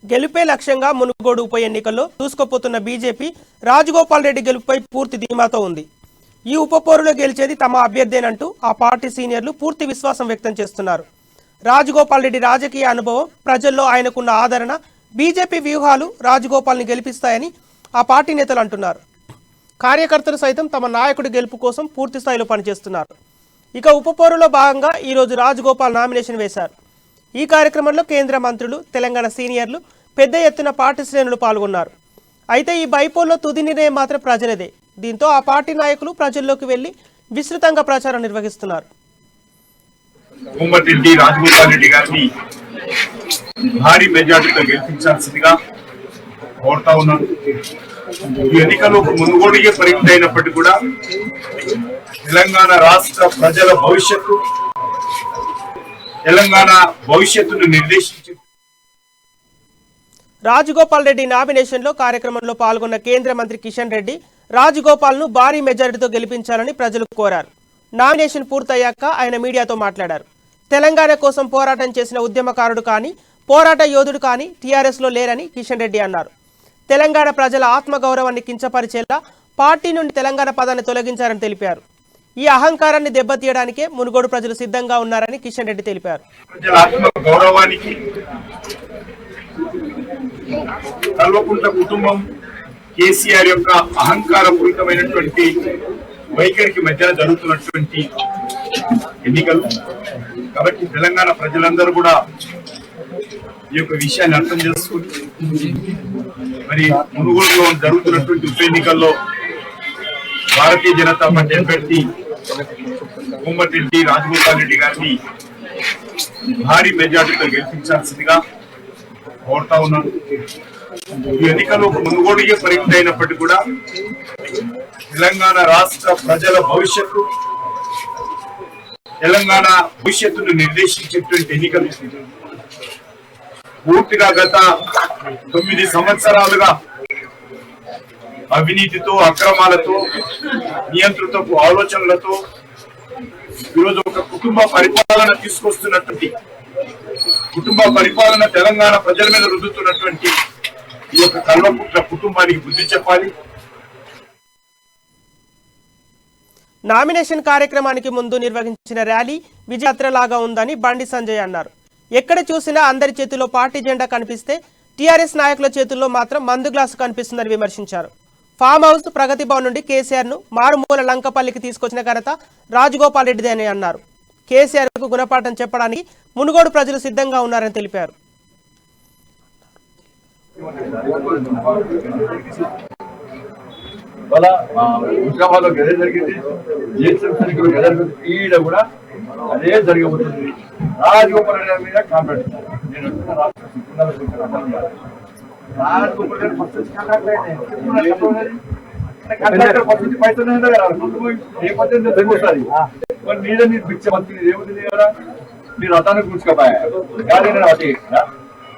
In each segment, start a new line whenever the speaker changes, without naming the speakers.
గెలుపే లక్ష్యంగా మునుగోడు ఉప ఎన్నికల్లో దూసుకుపోతున్న బీజేపీ రాజగోపాల్ రెడ్డి గెలుపుపై పూర్తి ధీమాతో ఉంది. ఈ ఉప పోరులో గెలిచేది తమ అభ్యర్థేనంటూ ఆ పార్టీ సీనియర్లు పూర్తి విశ్వాసం వ్యక్తం చేస్తున్నారు. రాజగోపాల్ రెడ్డి రాజకీయ అనుభవం, ప్రజల్లో ఆయనకున్న ఆదరణ, బీజేపీ వ్యూహాలు రాజగోపాల్ని గెలిపిస్తాయని ఆ పార్టీ నేతలు అంటున్నారు. కార్యకర్తలు సైతం తమ నాయకుడి గెలుపు కోసం పూర్తి స్థాయిలో పనిచేస్తున్నారు. ఇక ఉప పోరులో భాగంగా ఈరోజు రాజగోపాల్ నామినేషన్ వేశారు. ఈ కార్యక్రమంలో కేంద్ర మంత్రులు, తెలంగాణ సీనియర్లు పెద్ద ఎత్తున పార్టీ శ్రేణులు పాల్గొన్నారు. అయితే ఈ బైపోల్లో తుది నిర్ణయం మాత్రం ప్రజలదే. దీంతో ఆ పార్టీ నాయకులు ప్రజల్లోకి వెళ్లి విస్తృతంగా ప్రచారం నిర్వహిస్తున్నారు.
కోమటిరెడ్డి రాజగోపాల్ రెడ్డి గారిని భారీ మెజార్టీతో గెలిపించాల్సిందిగా కోరుతా ఉన్నాను. ఈ ఎన్నికలు మునుగోడుగా పరిమితి అయినప్పటికీ కూడా తెలంగాణ రాష్ట్ర ప్రజల భవిష్యత్తు, తెలంగాణ భవిష్యత్తును నిర్దేశించి
రాజగోపాల్ రెడ్డి నామినేషన్లో కార్యక్రమంలో పాల్గొన్న కేంద్ర మంత్రి కిషన్ రెడ్డి రాజగోపాల్ను భారీ మెజారిటీతో గెలిపించాలని ప్రజలు కోరారు. నామినేషన్ పూర్తయ్యాక ఆయన మీడియాతో మాట్లాడారు. తెలంగాణ కోసం పోరాటం చేసిన ఉద్యమకారుడు కానీ, పోరాట యోధుడు కానీ టీఆర్ఎస్లో లేరని కిషన్ రెడ్డి అన్నారు. తెలంగాణ ప్రజల ఆత్మగౌరవాన్ని కించపరిచేలా పార్టీ నుండి తెలంగాణ పదాన్ని తొలగించారని తెలిపారు. ఈ అహంకారాన్ని దెబ్బతీయడానికే మునుగోడు ప్రజలు సిద్ధంగా ఉన్నారని కిషన్ రెడ్డి తెలిపారు.
కల్వకుంట్ల కుటుంబం కేసీఆర్ యొక్క అహంకారపూరితమైనటువంటి వైఖరికి మధ్యన జరుగుతున్నటువంటి ఎన్నికలు కాబట్టి తెలంగాణ ప్రజలందరూ కూడా ఈ యొక్క విషయాన్ని అర్థం చేసుకుని మరి మునుగోడులో జరుగుతున్నటువంటి ఉప ఎన్నికల్లో భారతీయ జనతా పార్టీ అభ్యర్థి కోమటిరెడ్డి రాజగోపాల్ రెడ్డి గారిని భారీ మెజార్టీతో గెలిపించాల్సిందిగా కోరుతా ఉన్నాను. ఈ ఎన్నికలు మునుగోడుగా పరిమితి అయినప్పటికీ కూడా తెలంగాణ రాష్ట్ర ప్రజల భవిష్యత్తు, తెలంగాణ భవిష్యత్తును నిర్దేశించేటువంటి ఎన్నికలు. పూర్తిగా గత 9 సంవత్సరాలుగా అవినీతితో, అక్రమాలతో, నియంత్రితపు ఆలోచనలతో ఈరోజు ఒక కుటుంబ పరిపాలన తీసుకొస్తున్నటువంటి, కుటుంబ పరిపాలన తెలంగాణ ప్రజల మీద రుద్దుతున్నటువంటి ఈ యొక్క కల్వకుంట్ల కుటుంబానికి బుద్ధి చెప్పాలి.
నామినేషన్ కార్యక్రమానికి ముందు నిర్వహించిన ర్యాలీ విజయయాత్రలాగా ఉందని బండి సంజయ్ అన్నారు. ఎక్కడ చూసినా అందరి చేతిలో పార్టీ జెండా కనిపిస్తే టీఆర్ఎస్ నాయకుల చేతుల్లో మాత్రం మందు గ్లాసు కనిపిస్తుందని విమర్శించారు. ఫామ్ హౌస్, ప్రగతి భవన్ నుండి కేసీఆర్ను మారుమూల లంకపల్లికి తీసుకొచ్చిన ఘనత రాజగోపాల్ రెడ్డిదే అని అన్నారు. కేసీఆర్కు గుణపాఠం చెప్పడానికి మునుగోడు ప్రజలు సిద్ధంగా ఉన్నారని తెలిపారు.
హుజరాబాద్ లో గదే జరిగింది, ఈడ కూడా అదే జరగబోతుంది. రాజగోపాల్ రెడ్డి మీద కాంప్లైంట్ రాజగోపాల్ రెడ్డి మరి మీద నీ పిచ్చ మంత్రి ఏముంది కదా, నీ రథాన్ని గుంజుకోపాయా గాలి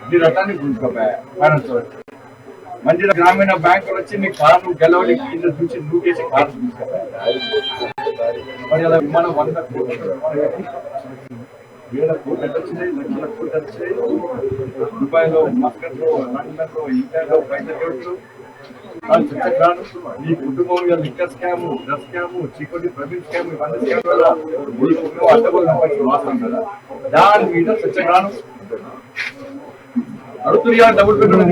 నీ రథాన్ని గుంజుకోపాయా ఫైనాన్స్ మంచిగా గ్రామీణ బ్యాంకులు వచ్చి నీ కార్లు గెలవలి చూసి నువ్వు చేసి కార్లు తీసుకుపోయా. మరి అలా విమానం 100 కోట్లు 1,000 కోట్లు ఎంత వచ్చినాయి, లక్షల కోట్లు వచ్చినాయి. దుబాయ్లో, మస్కట్లో, లండన్లో, ఇండియాలో పైసలు చచ్చగ్రాను. నీ కుటుంబం లిక్కర్ స్కాము, డ్రగ్ స్కాము, చీకొండి ప్రవీణ్ స్కామ్, ఇవన్నీ స్కామ్ కదా నీ కుటుంబం అడ్డగోలు వాస్తాం కదా. దాని మీద చచ్చగ్రాను అడుగుతుంది డబుల్ బెడ్రూమ్